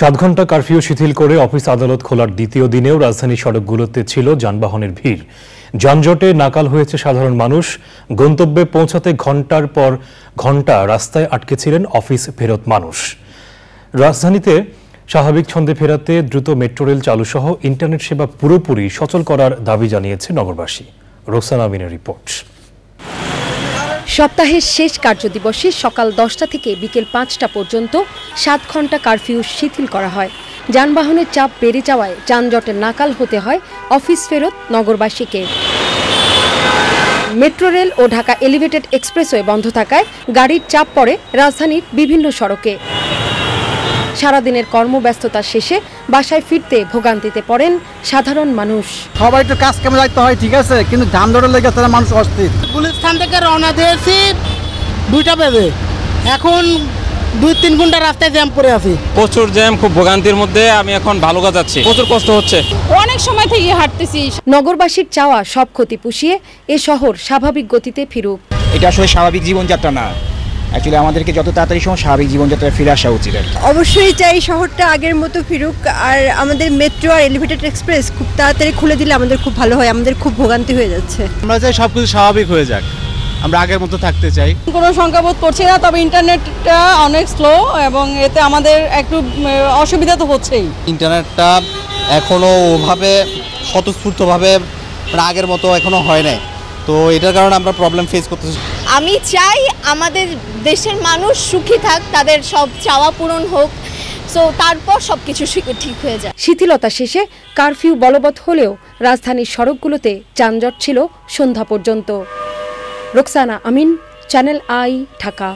7 ঘন্টা কারফিউ শিথিল করে অফিস আদালত খোলার দ্বিতীয় দিনেও রাজধানী সড়কগুলোতে ছিল যানবাহনের ভিড়। যানজটে নাকাল হয়েছে সাধারণ মানুষ। গন্তব্যে পৌঁছাতে ঘন্টার পর ঘন্টা রাস্তায় আটকে ছিলেন অফিস ফেরত মানুষ। রাজধানীতে স্বাভাবিক ছন্দে ফেরাতে দ্রুত মেট্রো রেল চালুসহ ইন্টারনেট সেবা পুরোপুরি সচল করার দাবি জানিয়েছে নগরবাসী। রোকসানা আমিনের রিপোর্ট। সপ্তাহের শেষ কার্যদিবসে সকাল 10টা থেকে বিকেল 5টা পর্যন্ত 7 ঘন্টা কারফিউ শিথিল করা হয়। যানবাহনের চাপ বেড়ে যাওয়ায় যানজটে নাকাল হতে হয় অফিস ফেরত নগরবাসীকে। মেট্রো রেল ও ঢাকা এলিভেটেড এক্সপ্রেসওয়ে বন্ধ থাকায় গাড়ির চাপ পড়ে রাজধানীর বিভিন্ন সড়কে। সারাদিনের কর্মব্যস্ততা শেষে বাসায় ফিরতে ভোগান্তিতে পড়েন সাধারণ মানুষ। সবাই একটু কাজ কামে যাইতে হয়, ঠিক আছে, কিন্তু যানজটের লেগে তারা মানুষ অস্থির। গুলিস্তান থেকে রওনা দিয়েছি 2টা বাজে, এখন 2-3 ঘন্টা রাস্তায় জ্যাম পড়ে আছি। প্রচুর জ্যাম, খুব ভোগান্তির মধ্যে আমি এখন ভালুকা যাচ্ছি, প্রচুর কষ্ট হচ্ছে। অনেক সময় থেকে হাঁটতেছি। নগরবাসীর চাওয়া সব ক্ষতি পুষিয়ে এ শহর স্বাভাবিক গতিতে ফিরুক। এটা আসলে স্বাভাবিক জীবনযাত্রা না, অ্যাকচুয়ালি আমাদেরকে যত তাড়াতাড়ি সময় স্বাভাবিক জীবনযাত্রায় ফিরে আসা উচিত। অবশ্যই চাই শহরটা আগের মতো ফিরুক, আর আমাদের মেট্রো আর এলিভেটেড এক্সপ্রেস খুব তাড়াতাড়ি খুলে দিলে আমাদের খুব ভালো হয়। আমাদের খুব ভোগান্তি হয়ে যাচ্ছে। আমরা চাই সবকিছু স্বাভাবিক হয়ে যাক, আমরা আগের মতো থাকতে চাই। কোনো সংখ্যাবোধ করছি না, তবে ইন্টারনেটটা অনেক স্লো এবং এতে আমাদের একটু অসুবিধা তো হচ্ছেই। ইন্টারনেটটা এখনও ওভাবে স্বতঃস্ফূর্তভাবে আগের মতো এখনও হয় নাই, তো এটার কারণে আমরা প্রবলেম ফেস করতেছি। আমি চাই আমাদের দেশের মানুষ সুখী থাক, তাদের সব চাওয়া পূরণ হোক, সো তারপর সবকিছু ঠিক হয়ে যায়। শিথিলতা শেষে কারফিউ বলবৎ হলেও রাজধানীর সড়কগুলোতে যানজট ছিল সন্ধ্যা পর্যন্ত। রোকসানা আমিন, চ্যানেল আই, ঢাকা।